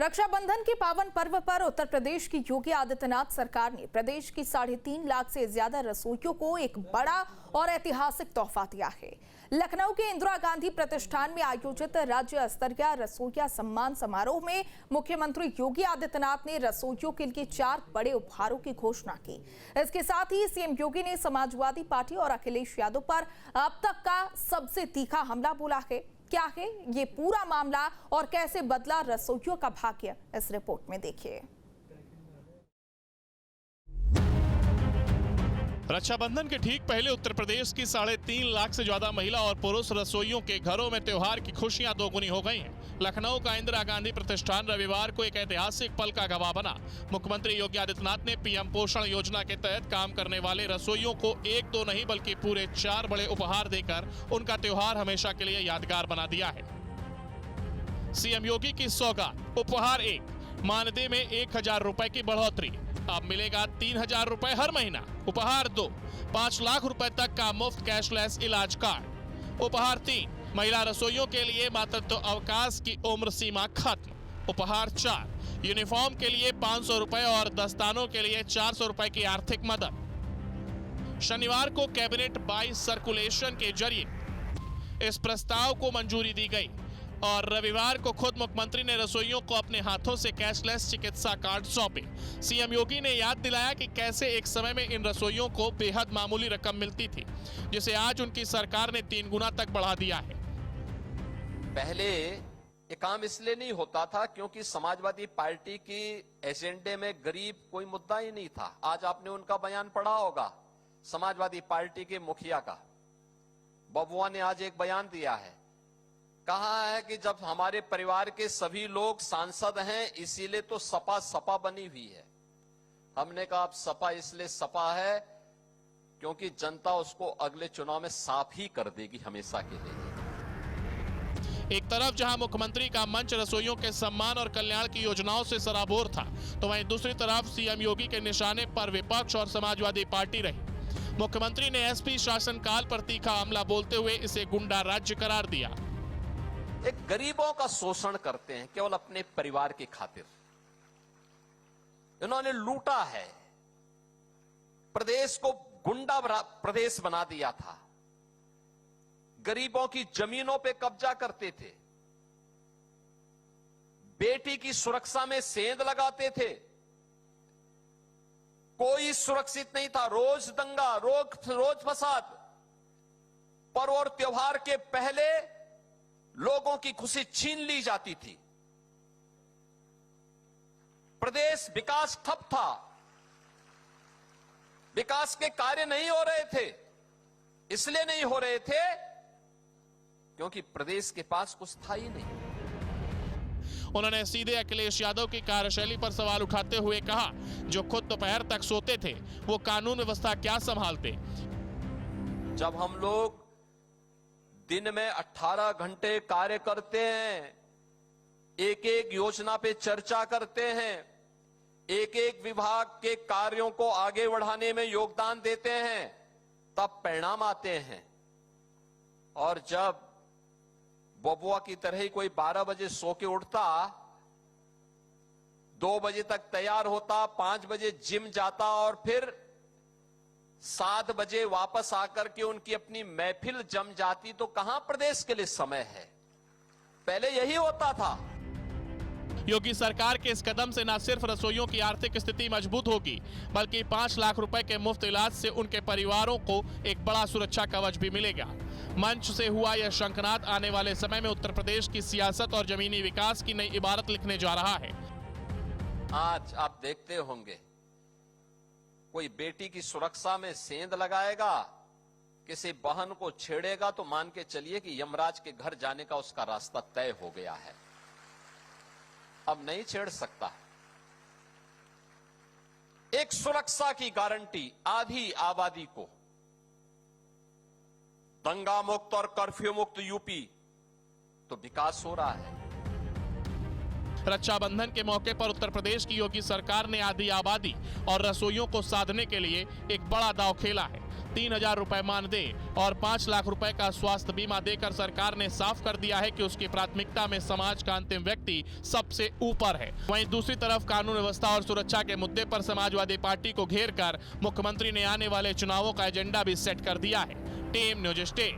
रक्षाबंधन के पावन पर्व पर उत्तर प्रदेश की योगी आदित्यनाथ सरकार ने प्रदेश की 3.5 लाख से ज्यादा रसोइयों को एक बड़ा और ऐतिहासिक तोहफा दिया है। लखनऊ के इंदिरा गांधी प्रतिष्ठान में आयोजित राज्य स्तरीय रसोइया सम्मान समारोह में मुख्यमंत्री योगी आदित्यनाथ ने रसोइयों के लिए 4 बड़े उपहारों की घोषणा की। इसके साथ ही सीएम योगी ने समाजवादी पार्टी और अखिलेश यादव पर अब तक का सबसे तीखा हमला बोला है। क्या है ये पूरा मामला और कैसे बदला रसोइयों का भाग्य, इस रिपोर्ट में देखिए। रक्षाबंधन के ठीक पहले उत्तर प्रदेश की 3.5 लाख से ज्यादा महिला और पुरुष रसोइयों के घरों में त्योहार की खुशियां दोगुनी हो गई हैं। लखनऊ का इंदिरा गांधी प्रतिष्ठान रविवार को एक ऐतिहासिक पल का गवाह बना। मुख्यमंत्री योगी आदित्यनाथ ने पीएम पोषण योजना के तहत काम करने वाले रसोइयों को 1-2 नहीं बल्कि पूरे 4 बड़े उपहार देकर उनका त्योहार हमेशा के लिए यादगार बना दिया है। सीएम योगी की सौगात। उपहार 1, मानदेय में 1000 रुपए की बढ़ोतरी, अब मिलेगा 3000 रुपए हर महीना। उपहार 2, 5 लाख रुपए तक का मुफ्त कैशलेस इलाज कार्ड। उपहार 3, महिला रसोइयों के लिए मातृत्व अवकाश की उम्र सीमा खत्म। उपहार 4, यूनिफॉर्म के लिए 500 रुपए और दस्तानों के लिए 400 रुपए की आर्थिक मदद। शनिवार को कैबिनेट बाई सर्कुलेशन के जरिए इस प्रस्ताव को मंजूरी दी गई और रविवार को खुद मुख्यमंत्री ने रसोइयों को अपने हाथों से कैशलेस चिकित्सा कार्ड सौंपे। सीएम योगी ने याद दिलाया कि कैसे एक समय में इन रसोइयों को बेहद मामूली रकम मिलती थी, जिसे आज उनकी सरकार ने 3 गुना तक बढ़ा दिया है। पहले ये काम इसलिए नहीं होता था क्योंकि समाजवादी पार्टी की एजेंडे में गरीब कोई मुद्दा ही नहीं था। आज आपने उनका बयान पढ़ा होगा, समाजवादी पार्टी के मुखिया का। बबुआ ने आज एक बयान दिया है, कहा है कि जब हमारे परिवार के सभी लोग सांसद हैं इसीलिए तो सपा सपा बनी हुई है। हमने कहा अब सपा इसलिए सपा है क्योंकि जनता उसको अगले चुनाव में साफ ही कर देगी हमेशा के लिए। एक तरफ जहां मुख्यमंत्री का मंच रसोइयों के सम्मान और कल्याण की योजनाओं से सराबोर था, तो वहीं दूसरी तरफ सीएम योगी के निशाने पर विपक्ष और समाजवादी पार्टी रही। मुख्यमंत्री ने एसपी शासनकाल पर तीखा हमला बोलते हुए इसे गुंडा राज्य करार दिया। एक गरीबों का शोषण करते हैं केवल अपने परिवार की खातिर। इन्होंने लूटा है, प्रदेश को गुंडा प्रदेश बना दिया था। गरीबों की जमीनों पे कब्जा करते थे, बेटी की सुरक्षा में सेंध लगाते थे। कोई सुरक्षित नहीं था, रोज दंगा, रोज फसाद। पर्व और त्योहार के पहले लोगों की खुशी छीन ली जाती थी। प्रदेश विकास ठप था, विकास के कार्य नहीं हो रहे थे। इसलिए नहीं हो रहे थे क्योंकि प्रदेश के पास कुछ था ही नहीं। उन्होंने सीधे अखिलेश यादव की कार्यशैली पर सवाल उठाते हुए कहा, जो खुद दोपहर तक सोते थे वो कानून व्यवस्था क्या संभालते। जब हम लोग दिन में 18 घंटे कार्य करते हैं, एक एक योजना पे चर्चा करते हैं, एक एक विभाग के कार्यों को आगे बढ़ाने में योगदान देते हैं, तब परिणाम आते हैं। और जब बबुआ की तरह ही कोई 12 बजे सो के उठता, 2 बजे तक तैयार होता, 5 बजे जिम जाता और फिर 7 बजे वापस आकर के उनकी अपनी महफिल जम जाती, तो कहां प्रदेश के लिए समय है। पहले यही होता था। योगी सरकार के इस कदम से न सिर्फ रसोइयों की आर्थिक स्थिति मजबूत होगी, बल्कि 5 लाख रुपए के मुफ्त इलाज से उनके परिवारों को एक बड़ा सुरक्षा कवच भी मिलेगा। मंच से हुआ यह शंखनाद आने वाले समय में उत्तर प्रदेश की सियासत और जमीनी विकास की नई इबारत लिखने जा रहा है। आज आप देखते होंगे, कोई बेटी की सुरक्षा में सेंध लगाएगा, किसी बहन को छेड़ेगा, तो मान के चलिए कि यमराज के घर जाने का उसका रास्ता तय हो गया है। अब नहीं छेड़ सकता। एक सुरक्षा की गारंटी आधी आबादी को, दंगा मुक्त और कर्फ्यू मुक्त यूपी, तो विकास हो रहा है। रक्षाबंधन के मौके पर उत्तर प्रदेश की योगी सरकार ने आधी आबादी और रसोइयों को साधने के लिए एक बड़ा दांव खेला है। 3,000 रुपए मानदेय और 5 लाख रुपए का स्वास्थ्य बीमा देकर सरकार ने साफ कर दिया है कि उसकी प्राथमिकता में समाज का अंतिम व्यक्ति सबसे ऊपर है। वहीं दूसरी तरफ कानून व्यवस्था और सुरक्षा के मुद्दे पर समाजवादी पार्टी को घेर कर मुख्यमंत्री ने आने वाले चुनावों का एजेंडा भी सेट कर दिया है। Team news stay.